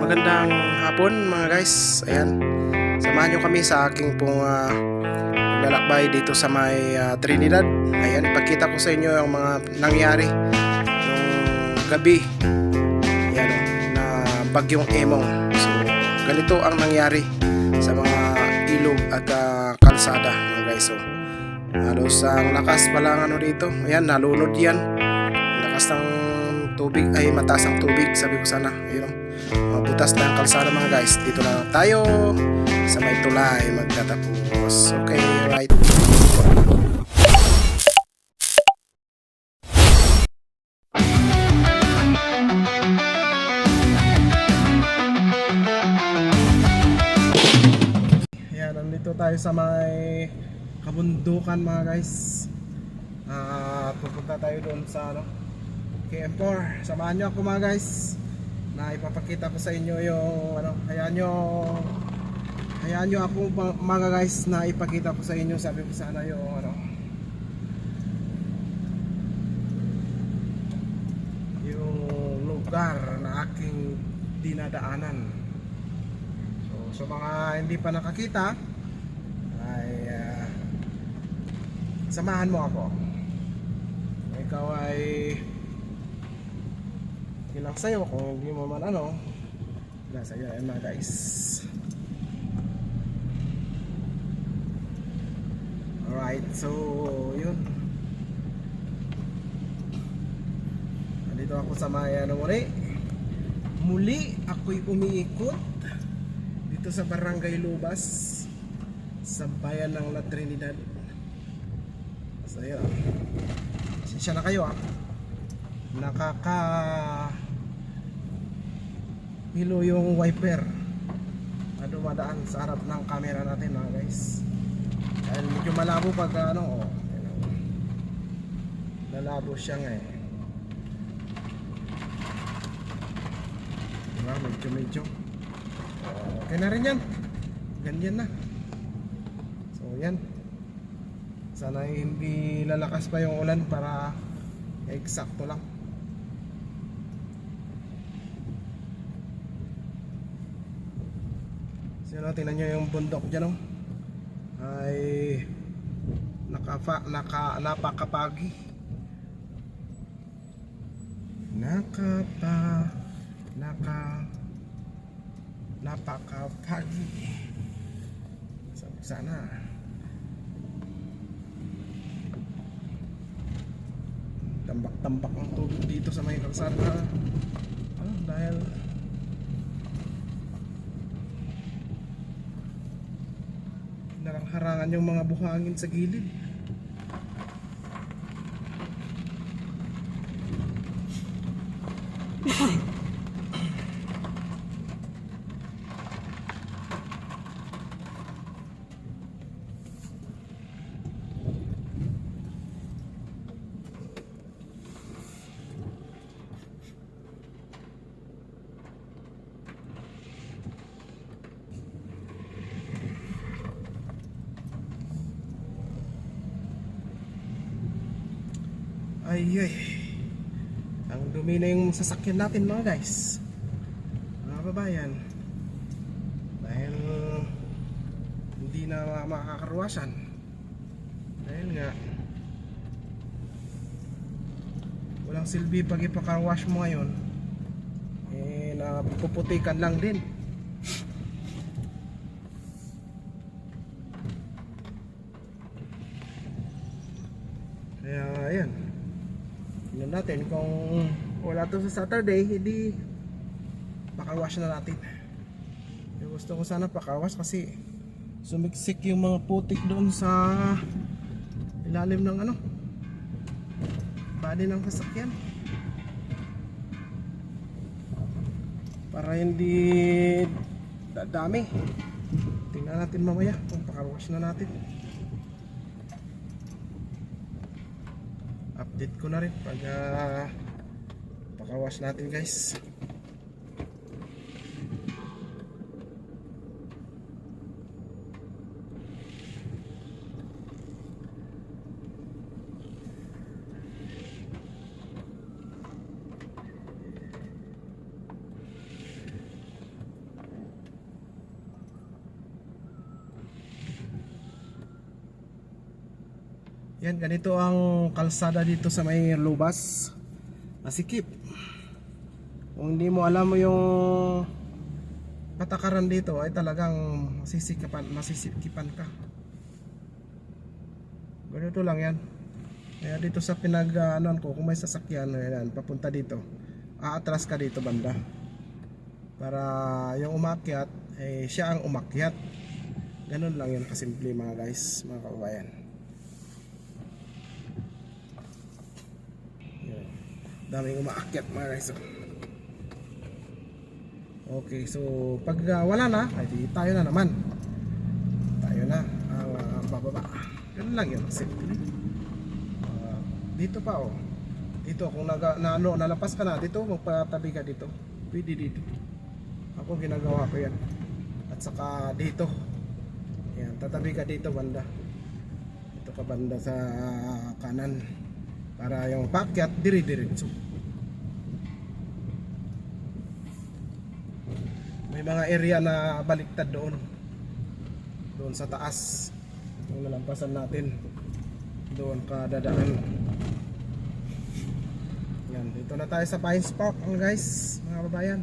Magandang hapon mga guys. Ayan, samahan nyo kami sa aking pong paglalakbay dito sa may Trinidad. Ayan, ipakita ko sa inyo yung mga nangyari nung gabi. Ayan o, na bagyong Emong. So, ganito ang nangyari sa mga ilog at kalsada mga guys. So, halos ang lakas palang ano dito. Ayan, nalunod yan. Ang lakas ng tubig ay mataas ang tubig, sabi ko sana. Ayun, butas na ang kalsada mga guys. Dito na tayo sa may tulay magtatapos. Okay, right. Ayan, nandito tayo sa may kabundukan mga guys. At pupunta tayo doon sa KM4. Samahan nyo ako mga guys, na ipapakita ko sa inyo yung hayaan nyo ako mga guys na ipakita ko sa inyo, sabi ko sana yung yung lugar na aking dinadaanan. So mga hindi pa nakakita ay samahan mo ako. Ikaw ay ilang sa'yo kung hindi mo man nasa iyo na guys. Alright, so yun, nandito ako sa may muli ako'y umiikot dito sa Barangay Lubas sa bayan ng La Trinidad. So yun, siya na kayo hilo yung wiper na dumadaan sa harap ng camera natin mga guys, dahil medyo malabo pag lalabo siya nga diba? Medyo okay na rin yan, ganyan na. So yan, sana hindi lalakas pa yung ulan para eksakto lang. So tingnan nyo yung bundok dyan ay napakapagi. Napakapagi. Sana tambak-tambak ang tubig dito sa may kalsada dahil narangharangan yung mga buhangin sa gilid. Ay, ang dumi na yung sasakyan natin mga guys, mga babayan, dahil hindi na makakaruwasan dahil nga walang silbi pag ipakarwash mo ngayon, napuputikan lang din. Kaya ayan, tingnan natin kung wala to sa Saturday, hindi pakarwash na natin. Yung gusto ko sana pakarwash kasi sumiksik yung mga putik doon sa ilalim ng body ng sasakyan, para hindi dadami. Tingnan natin mamaya kung pakarwash na natin. Update ko na rin pag pakawash natin guys. Yan, ganito ang kalsada dito sa may lubas. Masikip. Kung hindi mo alam mo yung patakaran dito ay talagang masisikipan ka. Ganito lang yan. Kaya dito sa pinag-anon ko, kung may sasakyan, ayan, papunta dito, aatras ka dito banda. Para yung umakyat, eh, siya ang umakyat. Ganun lang yun kasimple mga guys, mga kababayan. Yan. Daming umaakyat mga guys. Okay, so pag wala na, ay di tayo na naman. Tayo na ang bababa. Ganun lang yun, simple. Dito pa oh. Dito kung nalapas ka na dito, magpatabi ka dito. Pwede dito. Ako ginagawa ko 'yan. At saka dito. Yan, tatabi ka dito banda. Dito ka banda sa kanan para yung pakyat dire-diretso. May mga area na baliktad doon. Doon sa taas. Yung nalampasan natin. Doon ka dadaan. Yan, dito na tayo sa Pines Park, guys, mga babayan.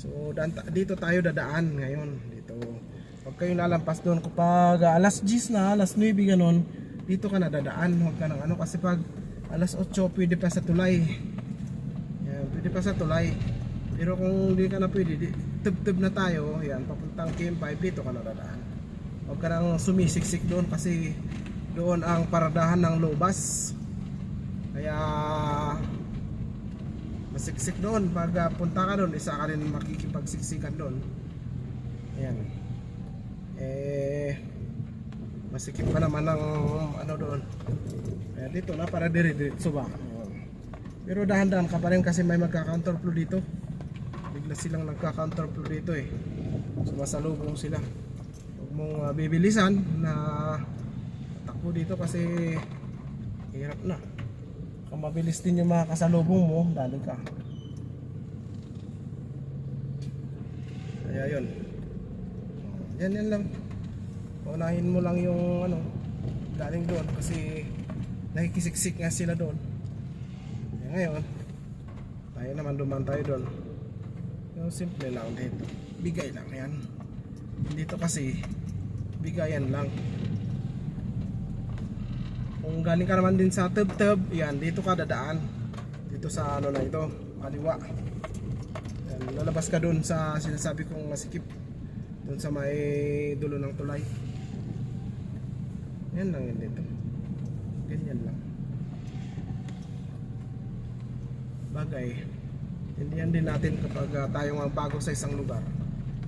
So, dito tayo dadaan ngayon. Dito. Huwag kayong lalampas doon kapag alas 10 na, alas 9 ganon, dito ka na dadaan. Huwag ka nang ano, kasi pag alas 8 pwede pa sa tulay. Yan, pwede pa sa tulay. Pero kung hindi ka na pwede, tub na tayo. Yan, papuntang KM5, dito ka na dadaan. Huwag ka nang sumisiksik doon kasi doon ang paradahan ng lobas. Kaya masiksik doon. Pag punta ka doon, isa ka rin makikipagsiksikan doon. Ayan. Masikip pa naman ng ano doon. Kaya dito na para dire-diretso ba. Pero dahan-dahan ka pa rin kasi may magka-counterflow dito. Bigla silang nagka-counterflow dito eh. Sumasalubong sila. Huwag mong bibilisan na takbo dito kasi hirap na. Kung mabilis din yung mga kasalubong mo, dali ka. Kaya yun. Yan lang. Unahin mo lang yung ano, galing doon kasi nakikisiksik nga sila doon. Kaya ngayon, tayo naman duman tayo doon. Yung simple lang dito. Bigay lang yan. Dito kasi, bigayan lang. Kung galing ka naman din sa tub-tub, yan, dito ka dadaan. Dito sa ano na ito, kaliwa. Yan, lalabas ka doon sa sinasabi kong masikip. Doon sa may dulo ng tulay. Yan lang yun dito. Ganyan lang. Bagay, hindihan din natin kapag tayo ang bago sa isang lugar.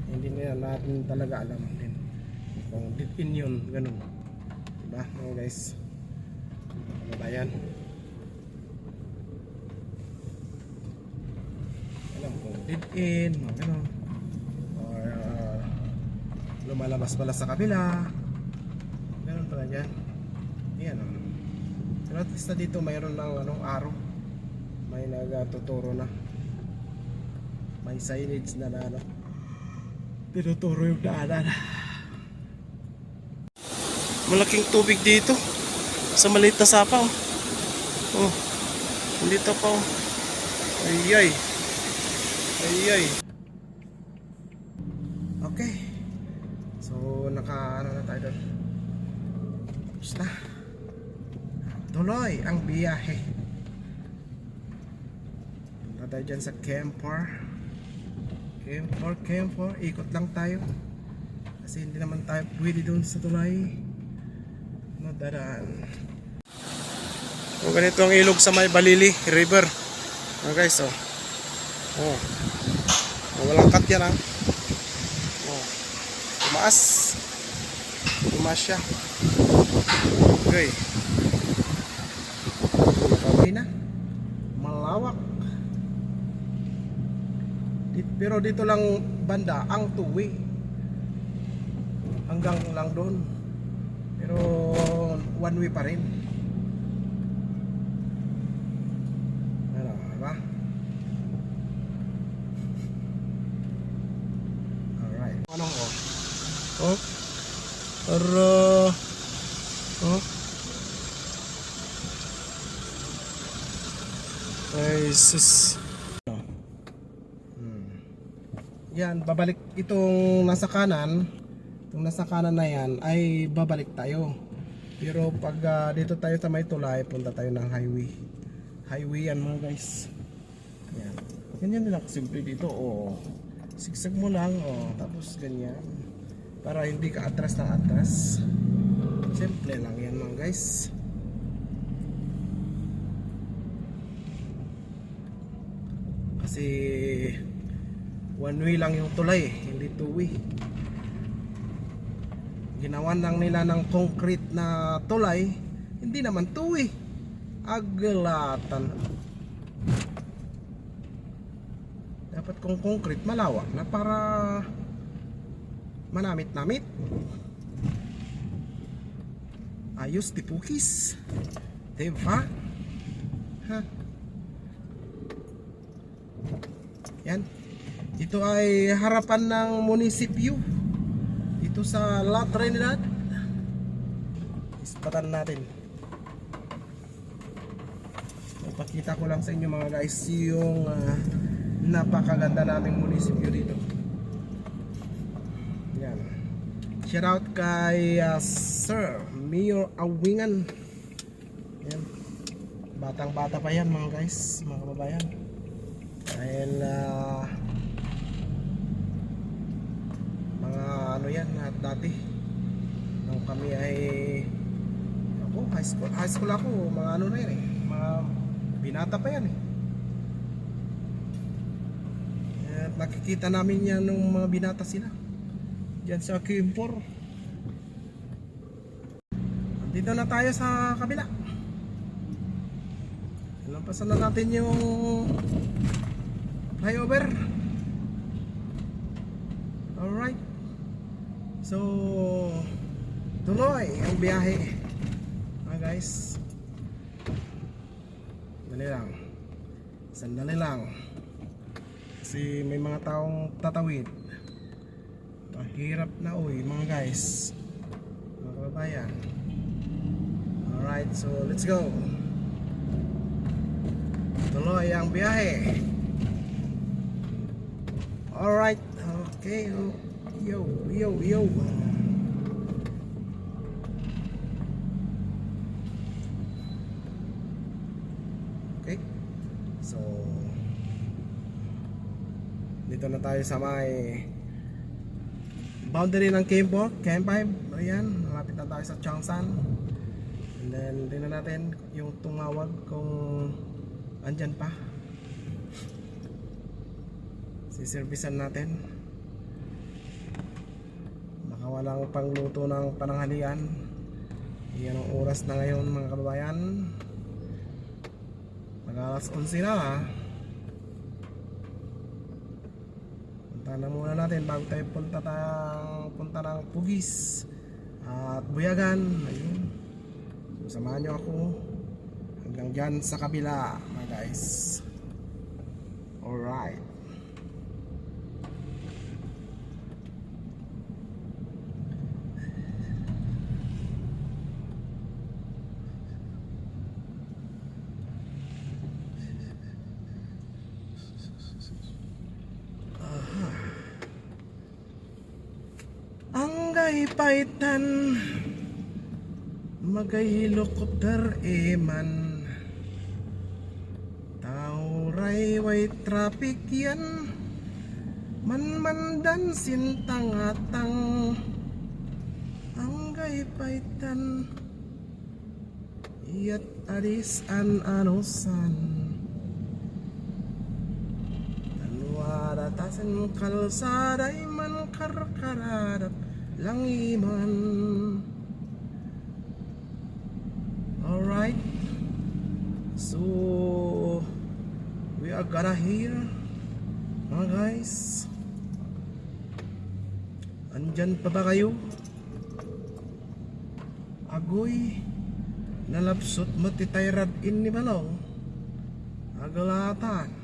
Hindi na natin talaga alam din kung deep in yun, ganun. Diba mga guys? Ano ba yan? Alam kung deep in, ganun. Or lumalabas pala sa kabila. Ganun pala dyan. Yan o. Pero at least na dito mayroon ng anong araw. May nagtuturo na. May signage na ano. Tinuturo yung daanan. Malaking tubig dito sa maliit na sapa oh. Oh. Dito pa oh. Ayay. Ayay. Okay. So ano na tayo doon. Tapos na. Tuloy ang biyahe. Punta tayo dyan sa Camper. Camper, ikot lang tayo kasi hindi naman tayo pwede doon sa tulay no daraan. So ganito ang ilog sa may Balili River guys oh. Oh. Walang cut yan oh. Tumaas siya okay. Okay na malawak. Pero dito lang banda ang two-way hanggang lang doon, pero one way pa rin. Ano ba? Alright, anong oh pero Jesus. Yan, babalik itong nasa kanan. Itong nasa kanan na yan ay babalik tayo. Pero pag dito tayo sa may tulay, punta tayo ng highway. Highway yan mga guys. Yan. Ganyan din lang simple dito. Oh. Sigsag mo lang. Oh. Tapos ganyan. Para hindi ka atras ng atras. Simple lang yan mga guys. Kasi one way lang yung tulay, hindi two way. Ginawan lang nila ng concrete na tulay, hindi naman two way. Aglatan. Dapat kung concrete malawak na para manamit-namit. Ayos tipukis. Diba? Ha? Yan. Ito ay harapan ng munisipyo dito sa La Trinidad. Ispatan natin. Ipakita ko lang sa inyo mga guys yung napakaganda naming munisipyo dito. Yan. Shout out kay Sir Mayor Awingan. Yan. Batang bata pa yan mga guys, mga kababayan. Dahil mga ano yan dati nung kami ay ako high school ako, mga ano na yan eh, mga binata pa yan eh. At nakikita namin yan nung mga binata sila dyan sa Kimpor. Dito na tayo sa kabila. Lampasan na natin yung flyover. Alright. So tuloy ang biyahe mga guys. Dali lang. Sandali lang. Kasi may mga taong tatawid. Mahirap na uy mga guys, mga kababayan. Alright, so let's go. Tuloy ang biyahe. Alright, okay. Yo. Okay. So dito na tayo sa may boundary ng Kimpor, Camp 5. Ayan, malapit na tayo sa Changsan. And then tingnan natin yung tumawag kung andyan pa. Siservisan natin. Baka walang pangluto ng pananghalian. Yan ang oras na ngayon mga kababayan. Mag-alas 11 na ha. Punta na muna natin bago tayo punta ng Pugis at Buyagan. Ayun. So, samahan nyo ako hanggang dyan sa kabila mga guys. Alright. Anggay paitan magahilokopter eman tauray way traffic yan mandan sintangatang anggay paitan iyat aris an anusan tanwaratasan kalsaday man karkaradap langiman. Alright, so we are gonna here mga guys. Andyan pa ba kayo? Agoy nalapsot mo titayrad in ni Balong agalatan.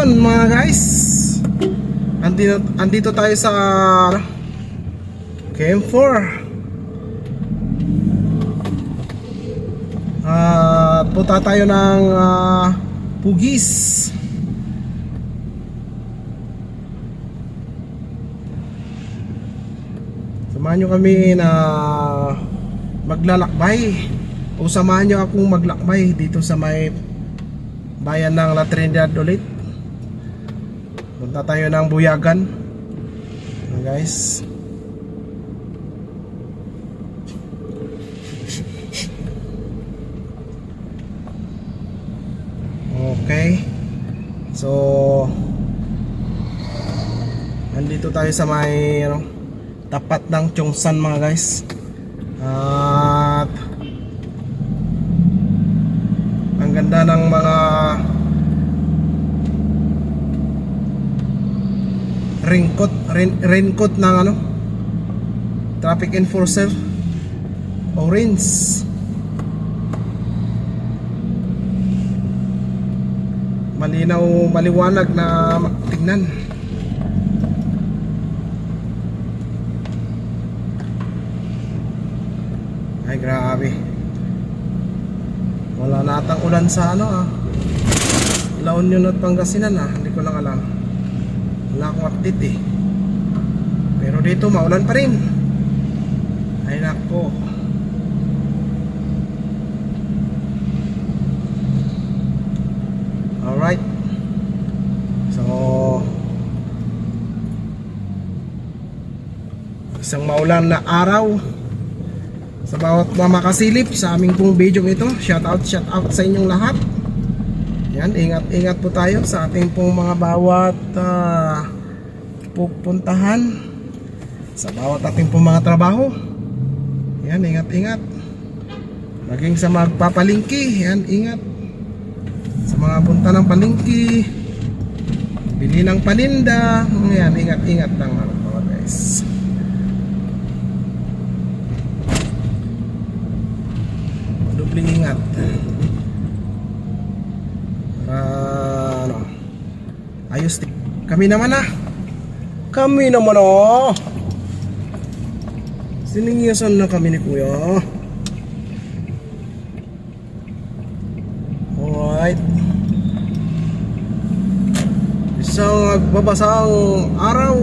Mga guys, andito tayo sa Camp 4. At punta tayo ng Bugis. Samahan nyo kami na maglalakbay, o samahan nyo akong maglakbay dito sa may bayan ng La Trinidad ulit. Punta tayo ng Buyagan, guys. Okay, so nandito tayo sa may tapat ng Chongsan, mga guys. At ang ganda ng mga raincoat ng traffic enforcer, orange. Malinaw, maliwanag na tingnan. Ay, grabe. Wala na atang ulan sa La Union at Pangasinan hindi ko lang alam. Wala akong update pero dito maulan pa rin. Ay nako. Alright, so isang maulan na araw. Sa bawat makasilip sa aming pong video ito, shout out sa inyong lahat. Yan, ingat po tayo sa ating pong mga bawat pupuntahan, sa bawat ating pong mga trabaho. Yan, ingat. Maging sa magpapalingki, yan, ingat. Sa mga punta ng palingki, bili ng paninda, yan, ingat lang mga guys. Dubling ingat para ayos kami naman siningyasan na kami ni kuya. Alright, isang nagbabasang araw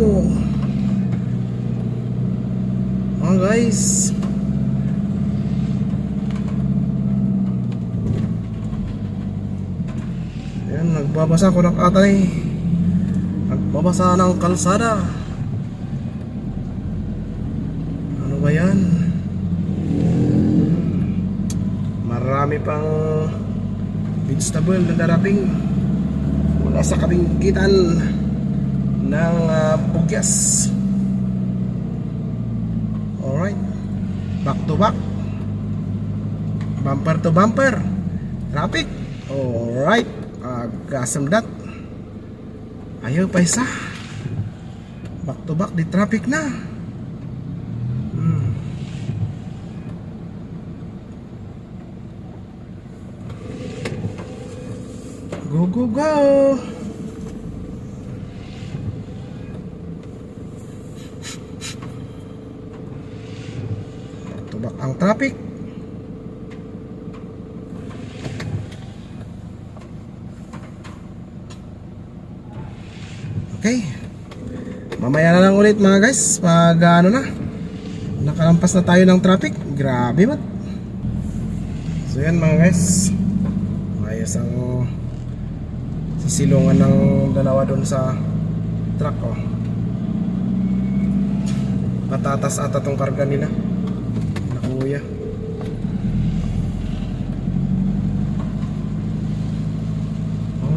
mga guys. Nagbabasa ko ng atay, nagbabasa ng kalsada. Ano ba yan? Marami pang vegetable na darating mula sa kabingkitan ng Bugyas. Alright, back to back, bumper to bumper traffic. Alright, gasamdat. Ayaw pa isa. Back to back di traffic na. Go go go. Back to back ang traffic. Okay, mamaya na lang ulit mga guys pag nakalampas na tayo ng traffic. Grabe mat. So yan mga guys, ayos ang sisilungan ng dalawa doon sa truck patatas ata tong karga nila na kuya.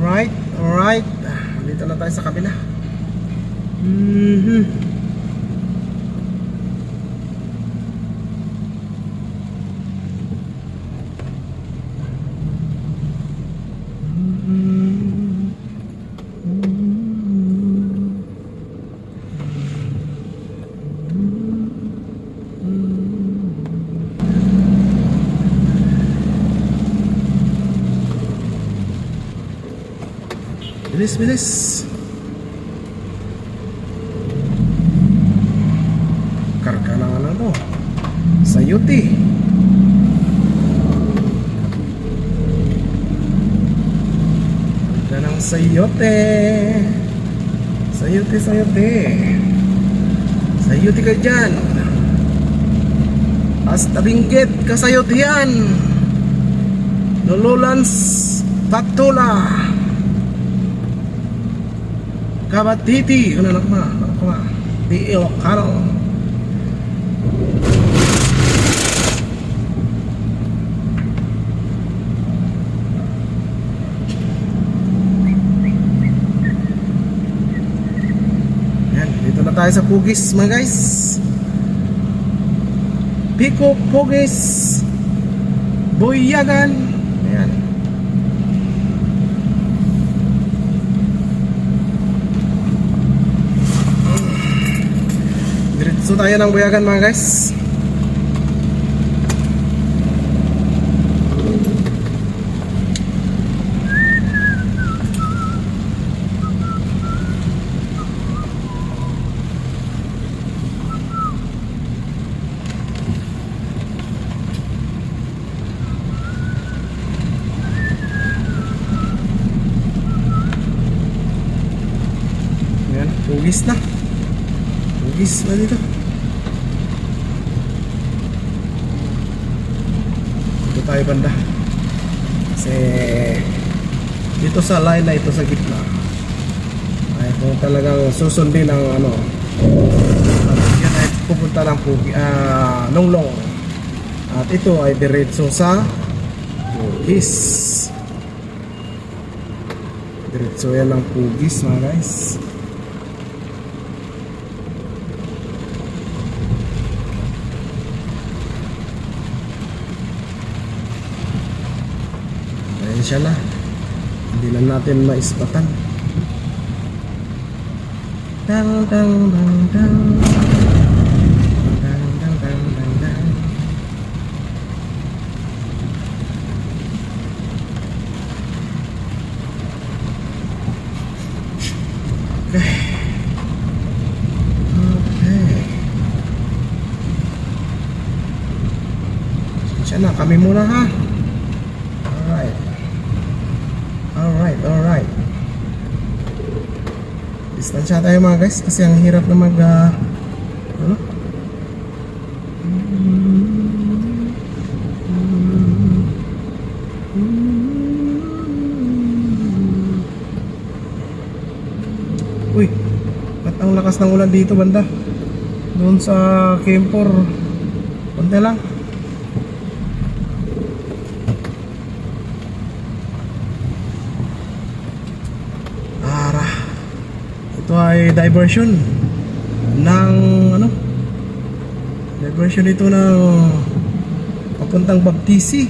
Alright, dito na tayo sa kabila. Bilis. Karga ng sayuti. sayote. Sayote, sayote. Sayote ka dyan. Hasta binggit kasayote yan. Lululans patula. Kabatiti. Ano na kuma? Di Ilocano. Dito na tayo sa Pugis mga guys. Pico Pugis Boyagan. Ayan. Diretso tayo ng Boyagan mga guys. Pugis na. Pugis na dito. Dito tayo banda. Kasi dito sa line na ito sa gitna ay kung talagang susundin ang ano, yan ay pupunta ng Longlong. At ito ay diretso sa Pugis. Diretso yan ng Pugis mga guys. Siya na, hindi na natin maispatan. Dang dang dang dang dang dang dang dang dang. Okay. Siya na, kami muna ha. Alright. Distansya tayo mga guys kasi ang hirap na mag ano? Uy, ba't ang lakas ng ulan dito banda? Doon sa Kempor konti lang. Ito ay diversion ng ano? Diversion ito ng papuntang Baptisi.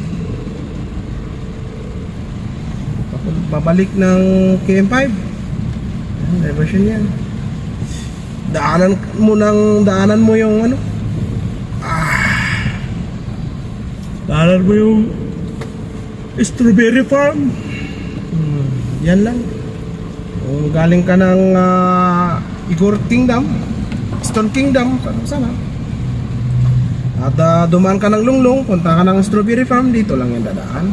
Pabalik ng KM5. Diversion yan. Daanan mo yung ano? Daanan mo yung strawberry farm. Yan lang. Kung galing ka ng Igor Kingdom, Stone Kingdom, sana. At dumaan ka ng Longlong, punta ka ng Strawberry Farm, dito lang yung dadaan.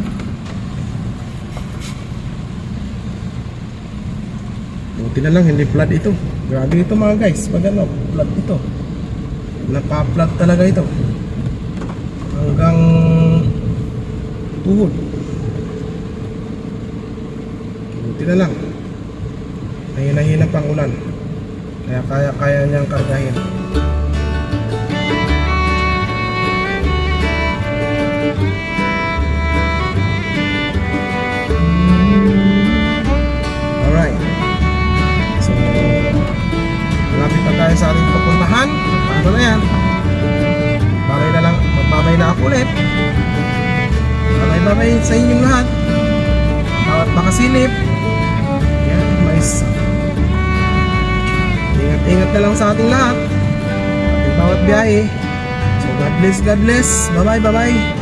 Buti na lang, hindi flood ito. Grabe ito mga guys, pag ano, flood ito. Napa-flood talaga ito. Hanggang tuhod. Buti na lang. Hina-hina pang ulan. Kaya kaya niyang kargahin. Alright. So, malapit na tayo sa ating pupuntahan. Paano na yan? Babay na lang. Magbabay na ako ulit. Babay sa inyong lahat. Bawat makasilip. Yan, mais. Ingat na lang sa ating lahat, ating bawat biyahe. So God bless, God bless. Bye bye, bye bye.